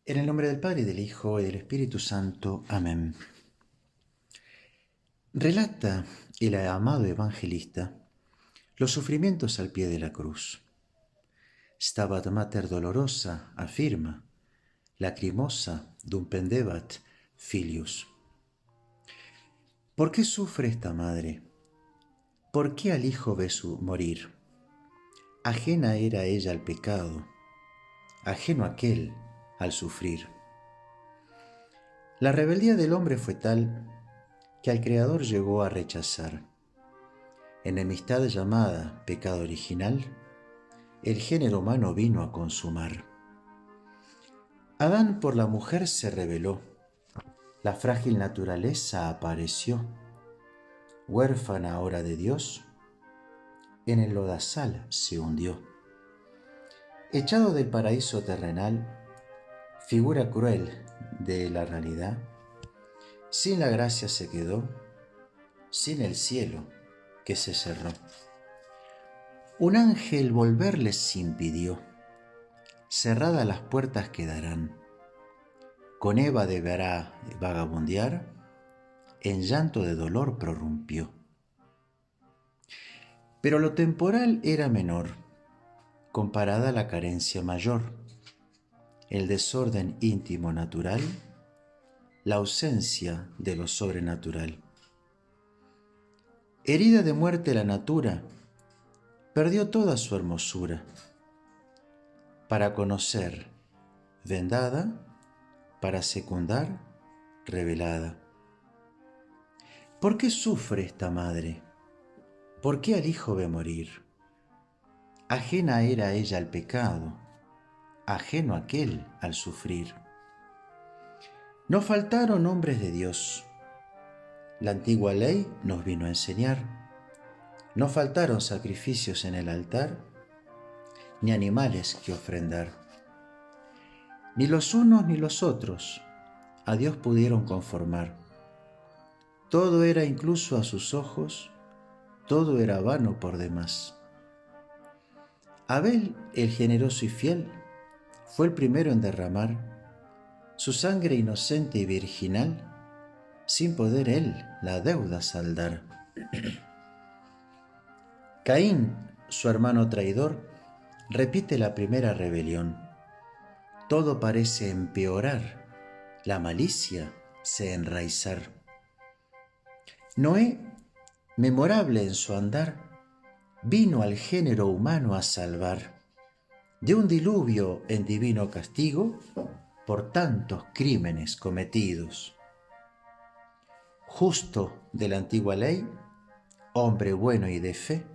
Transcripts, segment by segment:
En el nombre del Padre, y del Hijo, y del Espíritu Santo. Amén. Relata el amado evangelista los sufrimientos al pie de la cruz. Stabat Mater dolorosa, afirma, lacrimosa dum pendebat filius. ¿Por qué sufre esta madre? ¿Por qué al hijo ve morir? Ajena era ella al pecado, ajeno aquel al sufrir. La rebeldía del hombre fue tal que al Creador llegó a rechazar. Enemistad llamada pecado original, el género humano vino a consumar. Adán por la mujer se rebeló, la frágil naturaleza apareció, huérfana ahora de Dios, en el lodazal se hundió. Echado del paraíso terrenal, figura cruel de la realidad, sin la gracia se quedó, sin el cielo que se cerró. Un ángel volverles impidió, cerradas las puertas quedarán. Con Eva deberá vagabundear, en llanto de dolor prorrumpió. Pero lo temporal era menor, comparada a la carencia mayor, el desorden íntimo natural, la ausencia de lo sobrenatural. Herida de muerte la natura, perdió toda su hermosura. Para conocer, vendada, para secundar, revelada. ¿Por qué sufre esta madre? ¿Por qué al hijo ve morir? Ajena era ella al pecado, ajeno aquel al sufrir. No faltaron hombres de Dios. La antigua ley nos vino a enseñar. No faltaron sacrificios en el altar, ni animales que ofrendar. Ni los unos ni los otros a Dios pudieron conformar. Todo era incluso a sus ojos, todo era vano por demás. Abel, el generoso y fiel, fue el primero en derramar su sangre inocente y virginal, sin poder él la deuda saldar. Caín, su hermano traidor, repite la primera rebelión. Todo parece empeorar, la malicia se enraizar. Noé, memorable en su andar, vino al género humano a salvar de un diluvio en divino castigo por tantos crímenes cometidos. Justo de la antigua ley, hombre bueno y de fe,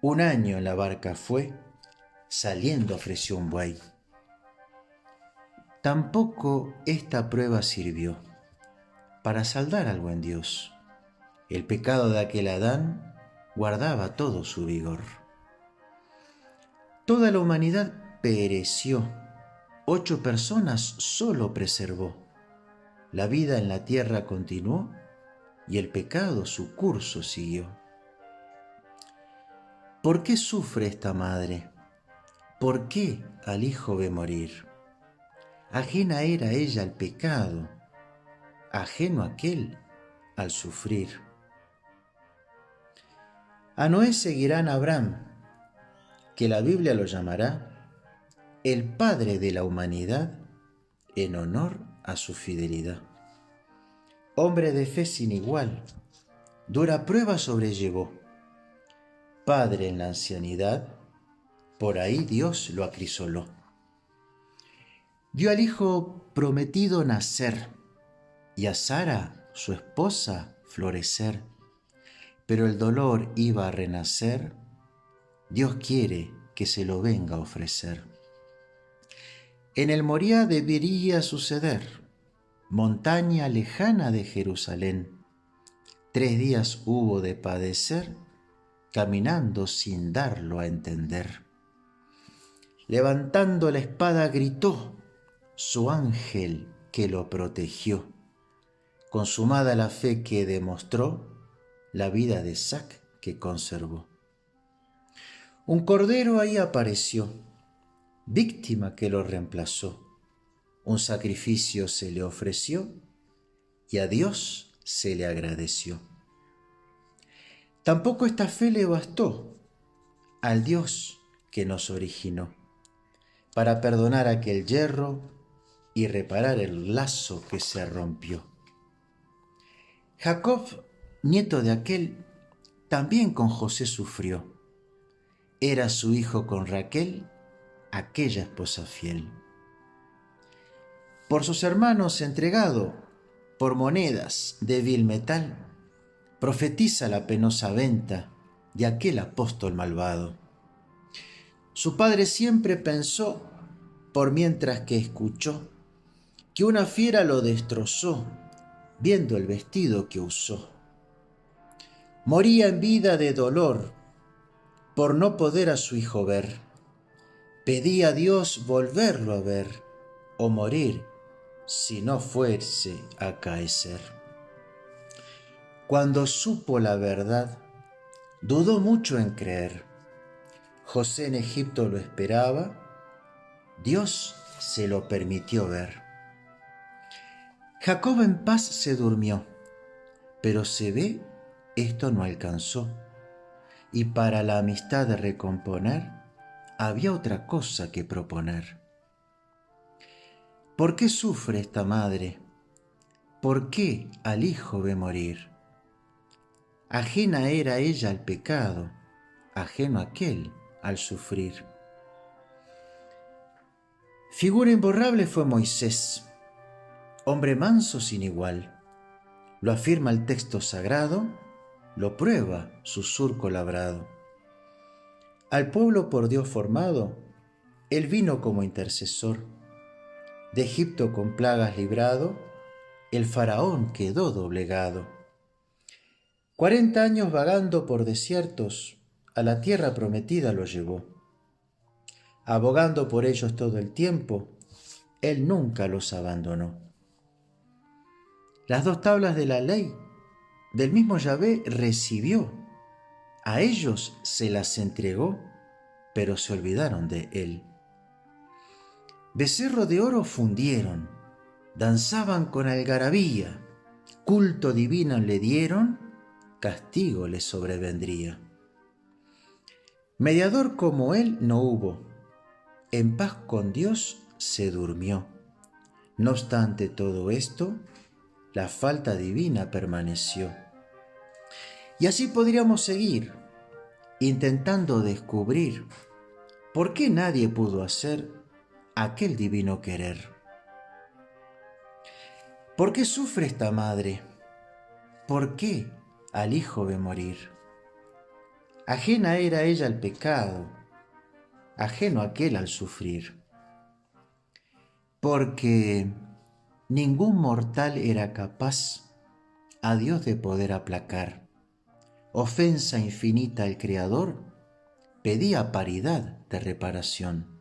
un año en la barca fue, saliendo ofreció un buey. Tampoco esta prueba sirvió para saldar al buen Dios. El pecado de aquel Adán guardaba todo su vigor. Toda la humanidad pereció, 8 personas solo preservó. La vida en la tierra continuó y el pecado su curso siguió. ¿Por qué sufre esta madre? ¿Por qué al hijo ve morir? Ajena era ella al pecado, ajeno aquel al sufrir. A Noé seguirán Abraham, que la Biblia lo llamará el padre de la humanidad en honor a su fidelidad. Hombre de fe sin igual, dura prueba sobrellevó. Padre en la ancianidad, por ahí Dios lo acrisoló. Dio al hijo prometido nacer y a Sara, su esposa, florecer. Pero el dolor iba a renacer, Dios quiere que se lo venga a ofrecer. En el Moría debería suceder, montaña lejana de Jerusalén. 3 días hubo de padecer, caminando sin darlo a entender. Levantando la espada gritó, su ángel que lo protegió. Consumada la fe que demostró, la vida de Isaac que conservó. Un cordero ahí apareció, víctima que lo reemplazó. un sacrificio se le ofreció y a Dios se le agradeció. Tampoco esta fe le bastó al Dios que nos originó para perdonar aquel yerro y reparar el lazo que se rompió. Jacob, nieto de aquel, también con José sufrió. Era su hijo con Raquel, aquella esposa fiel. Por sus hermanos entregado, por monedas de vil metal, profetiza la penosa venta de aquel apóstol malvado. Su padre siempre pensó, por mientras que escuchó, que una fiera lo destrozó, viendo el vestido que usó. Moría en vida de dolor, por no poder a su hijo ver. Pedía a Dios volverlo a ver, o morir, si no fuese a acaecer. Cuando supo la verdad, dudó mucho en creer. José en Egipto lo esperaba, Dios se lo permitió ver. Jacob en paz se durmió, pero se ve esto no alcanzó, y para la amistad de recomponer, había otra cosa que proponer. ¿Por qué sufre esta madre? ¿Por qué al hijo ve morir? Ajena era ella al pecado, ajeno aquel al sufrir. Figura imborrable fue Moisés, hombre manso sin igual. Lo afirma el texto sagrado, lo prueba su surco labrado. Al pueblo por Dios formado, él vino como intercesor. De Egipto con plagas librado, el faraón quedó doblegado. 40 años vagando por desiertos, a la tierra prometida lo llevó. Abogando por ellos todo el tiempo, él nunca los abandonó. Las 2 tablas de la ley del mismo Yahvé recibió. A ellos se las entregó, pero se olvidaron de él. Becerro de oro fundieron, danzaban con algarabía, culto divino le dieron, castigo le sobrevendría. Mediador como él no hubo, en paz con Dios se durmió. No obstante todo esto, la falta divina permaneció. Y así podríamos seguir, intentando descubrir por qué nadie pudo hacer aquel divino querer. ¿Por qué sufre esta madre? ¿Por qué al hijo ve morir? Ajena era ella al pecado, ajeno aquel al sufrir. Porque ningún mortal era capaz a Dios de poder aplacar. Ofensa infinita al Creador, pedía paridad de reparación.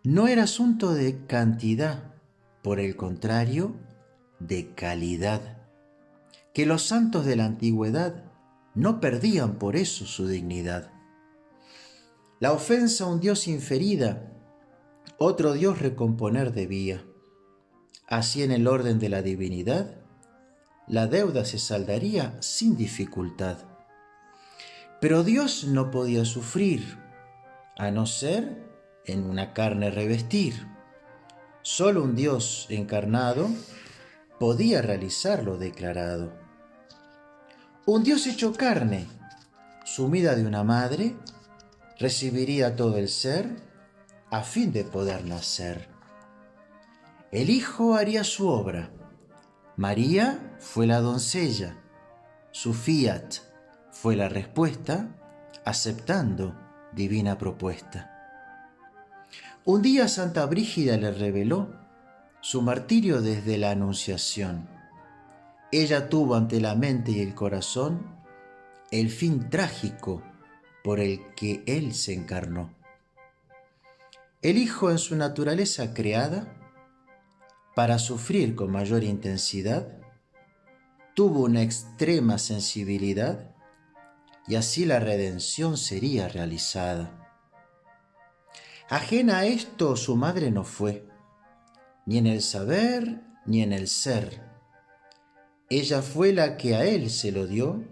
No era asunto de cantidad, por el contrario, de calidad, que los santos de la antigüedad no perdían por eso su dignidad. La ofensa a un Dios inferida, otro Dios recomponer debía. Así en el orden de la divinidad, la deuda se saldaría sin dificultad. Pero Dios no podía sufrir, a no ser en una carne revestir. Solo un Dios encarnado podía realizar lo declarado. Un Dios hecho carne, sumida de una madre, recibiría todo el ser a fin de poder nacer. El Hijo haría su obra. María fue la doncella. Su fiat fue la respuesta, aceptando divina propuesta. Un día Santa Brígida le reveló su martirio desde la Anunciación. Ella tuvo ante la mente y el corazón el fin trágico por el que Él se encarnó. El Hijo en su naturaleza creada, para sufrir con mayor intensidad, tuvo una extrema sensibilidad y así la redención sería realizada. Ajena a esto su madre no fue, ni en el saber, ni en el ser. Ella fue la que a él se lo dio,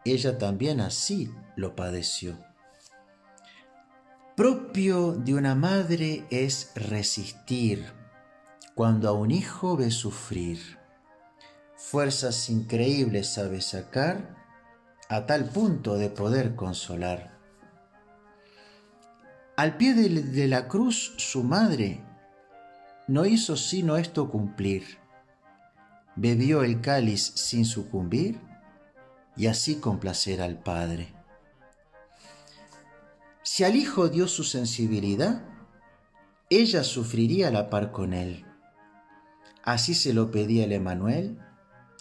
ella también así lo padeció. Propio de una madre es resistir cuando a un hijo ve sufrir. Fuerzas increíbles sabe sacar a tal punto de poder consolar. Al pie de la cruz su madre no hizo sino esto cumplir. Bebió el cáliz sin sucumbir y así complacer al Padre. Si al Hijo dio su sensibilidad, ella sufriría a la par con él. Así se lo pedía el Emmanuel,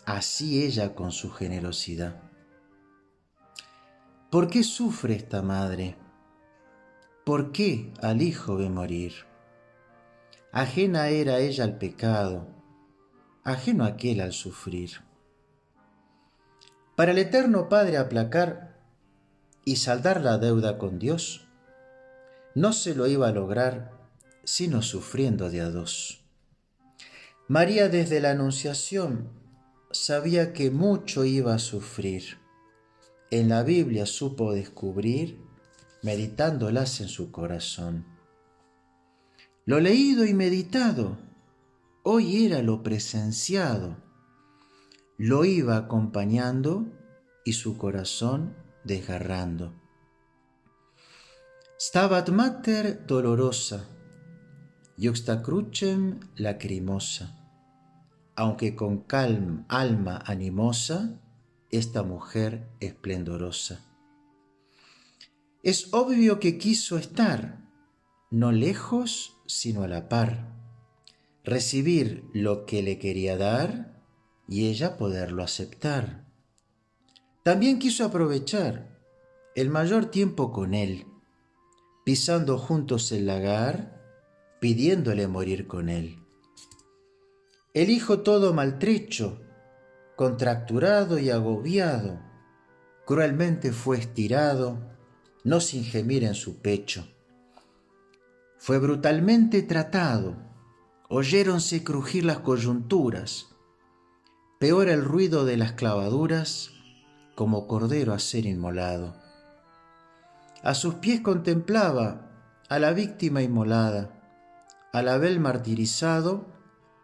así ella con su generosidad. ¿Por qué sufre esta madre? ¿Por qué al Hijo ve morir? Ajena era ella al pecado, ajeno aquel al sufrir. Para el eterno Padre aplacar y saldar la deuda con Dios, no se lo iba a lograr sino sufriendo de a dos. María desde la Anunciación sabía que mucho iba a sufrir. En la Biblia supo descubrir, meditándolas en su corazón. Lo leído y meditado, hoy era lo presenciado. Lo iba acompañando y su corazón desgarrando. Stabat mater dolorosa, iuxta crucem lacrimosa. Aunque con alma animosa, esta mujer esplendorosa. Es obvio que quiso estar, no lejos, sino a la par, recibir lo que le quería dar y ella poderlo aceptar. También quiso aprovechar el mayor tiempo con él, pisando juntos el lagar, pidiéndole morir con él. El hijo todo maltrecho, contracturado y agobiado, cruelmente fue estirado, no sin gemir en su pecho. Fue brutalmente tratado, oyéronse crujir las coyunturas, peor el ruido de las clavaduras, como cordero a ser inmolado. A sus pies contemplaba a la víctima inmolada, al Abel martirizado,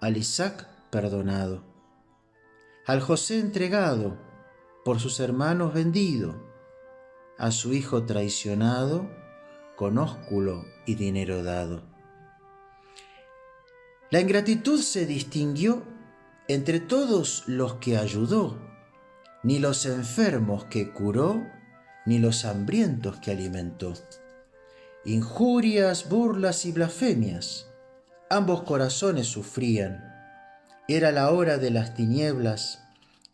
al Isaac perdonado, al José entregado, por sus hermanos vendido, a su hijo traicionado, con ósculo y dinero dado. La ingratitud se distinguió entre todos los que ayudó, ni los enfermos que curó, ni los hambrientos que alimentó. Injurias, burlas y blasfemias, ambos corazones sufrían. Era la hora de las tinieblas,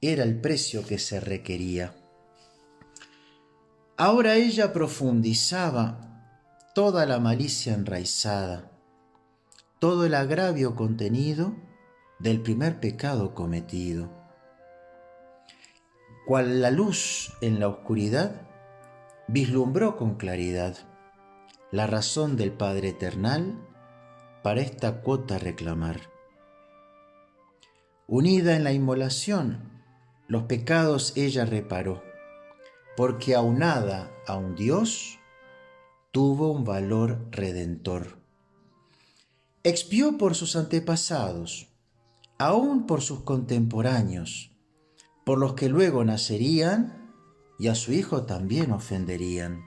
era el precio que se requería. Ahora ella profundizaba toda la malicia enraizada, todo el agravio contenido del primer pecado cometido. Cual la luz en la oscuridad, vislumbró con claridad la razón del Padre Eternal para esta cuota reclamar. Unida en la inmolación, los pecados ella reparó, porque aunada a un Dios, tuvo un valor redentor. Expió por sus antepasados, aún por sus contemporáneos, por los que luego nacerían y a su hijo también ofenderían.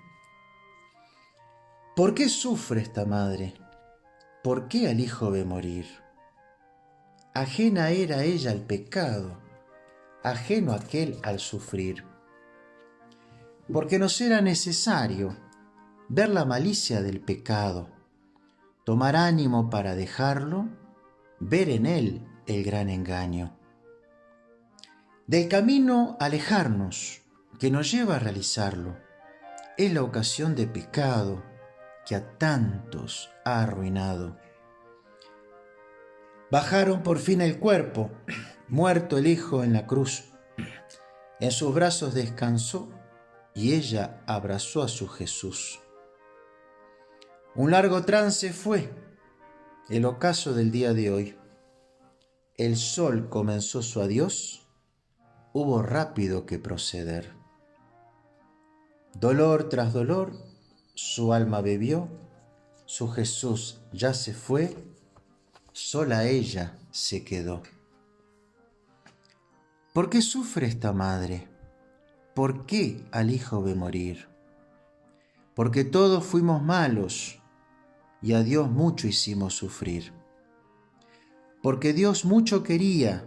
¿Por qué sufre esta madre? ¿Por qué al hijo ve morir? Ajena era ella al pecado, ajeno aquel al sufrir. Porque nos era necesario ver la malicia del pecado, tomar ánimo para dejarlo, ver en él el gran engaño. Del camino alejarnos, que nos lleva a realizarlo, es la ocasión de pecado que a tantos ha arruinado. Bajaron por fin el cuerpo, muerto el hijo en la cruz. En sus brazos descansó y ella abrazó a su Jesús. Un largo trance fue, El ocaso del día de hoy. El sol comenzó su adiós, hubo rápido que proceder. Dolor tras dolor, su alma bebió, su Jesús ya se fue, sola ella se quedó. ¿Por qué sufre esta madre? ¿Por qué al hijo ve morir? Porque todos fuimos malos y a Dios mucho hicimos sufrir. Porque Dios mucho quería,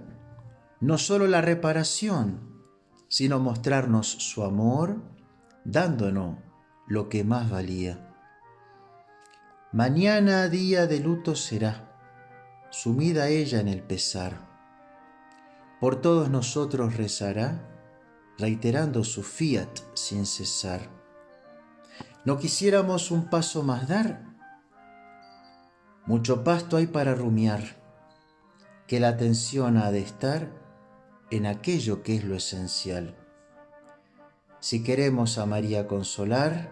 no solo la reparación, sino mostrarnos su amor, dándonos lo que más valía. Mañana día de luto será, sumida ella en el pesar. Por todos nosotros rezará, reiterando su fiat sin cesar. ¿No quisiéramos un paso más dar? Mucho pasto hay para rumiar, que la atención ha de estar en aquello que es lo esencial. Si queremos a María consolar,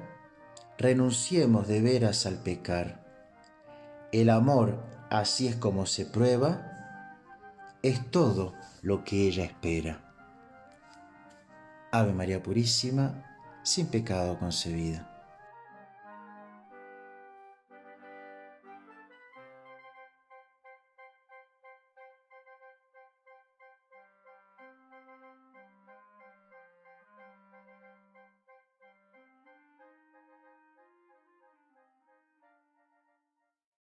renunciemos de veras al pecar. El amor, así es como se prueba, es todo lo que ella espera. Ave María Purísima, sin pecado concebida.